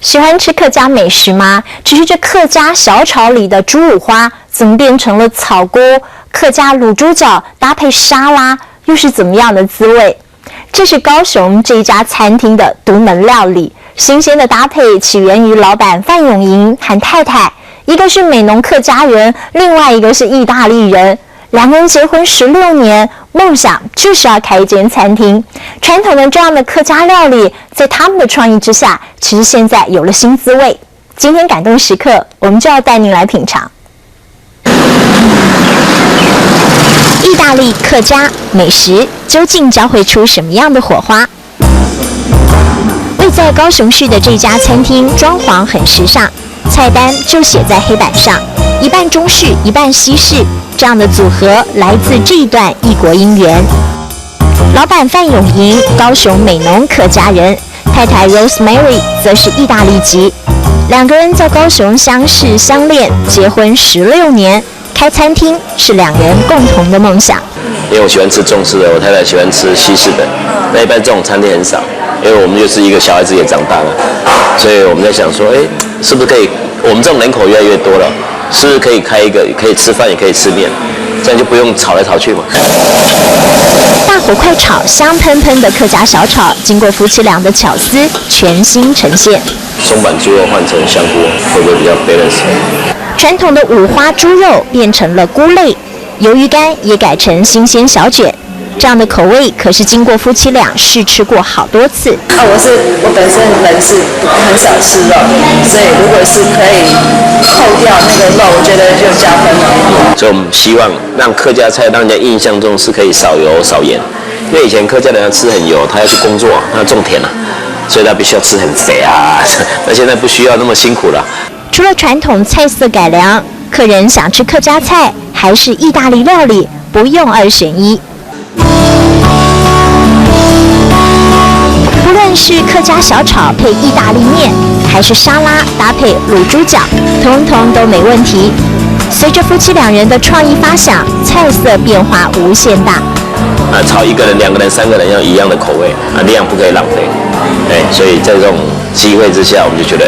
喜欢吃客家美食吗？只是这客家小炒里的猪五花怎么变成了草锅？客家卤猪脚搭配沙拉又是怎么样的滋味？这是高雄这一家餐厅的独门料理。新鲜的搭配起源于老板范永银和太太，一个是美浓客家人，另外一个是意大利人。两个人结婚16年，梦想就是要开一间餐厅。传统的这样的客家料理，在他们的创意之下，其实现在有了新滋味。今天感动时刻，我们就要带您来品尝意大利客家美食究竟交汇出什么样的火花？位在高雄市的这家餐厅装潢很时尚，菜单就写在黑板上，一半中式，一半西式。这样的组合来自这一段异国姻缘。老板范永银，高雄美浓客家人，太太 Rosemary 则是意大利籍。两个人在高雄相识相恋，结婚16年，开餐厅是两人共同的梦想。因为我喜欢吃中式的，我太太喜欢吃西式的，那一般这种餐厅很少，因为我们就是一个小孩子也长大了，所以我们在想说，是不是可以，我们这种人口越来越多了，是不是可以开一个可以吃饭也可以吃面，这样就不用炒来炒去嘛。大火快炒，香喷喷的客家小炒，经过夫妻俩的巧思，全新呈现。松板猪肉换成香菇，会不会比较 balance？ 传统的五花猪肉变成了菇类，鱿鱼干也改成新鲜小卷。这样的口味可是经过夫妻俩试吃过好多次。我本身人是很少吃肉，所以如果是可以扣掉那个肉，我觉得就加分了。所以我们希望让客家菜让人家印象中是可以少油少盐，因为以前客家人要吃很油，他要去工作，他要种田啊，所以他必须要吃很肥啊。那现在不需要那么辛苦了。除了传统菜色改良，客人想吃客家菜还是意大利料理，不用2选1。不论是客家小炒配意大利面，还是沙拉搭配卤猪脚，通通都没问题。随着夫妻两人的创意发想，菜色变化无限大。炒1个人、2个人、3个人要一样的口味，量不可以浪费。所以在这种机会之下，我们就觉得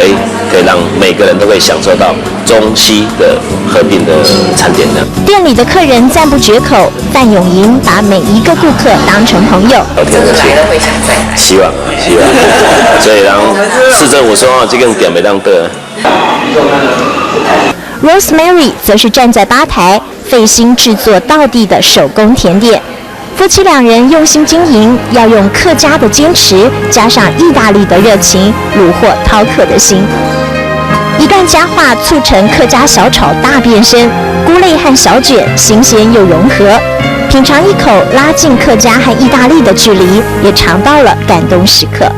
可以让每个人都可以享受到中西的合并的餐点的。店里的客人赞不绝口，范永银把每一个顾客当成朋友。真的来了会想再来。希望。所以然后市政府说这个点没当的。Rosemary 则是站在吧台，费心制作道地的手工甜点。夫妻两人用心经营，要用客家的坚持，加上意大利的热情，虏获饕客的心。一段佳话促成客家小炒大变身，菇类和小卷新鲜又融合。品尝一口，拉近客家和意大利的距离，也尝到了感动时刻。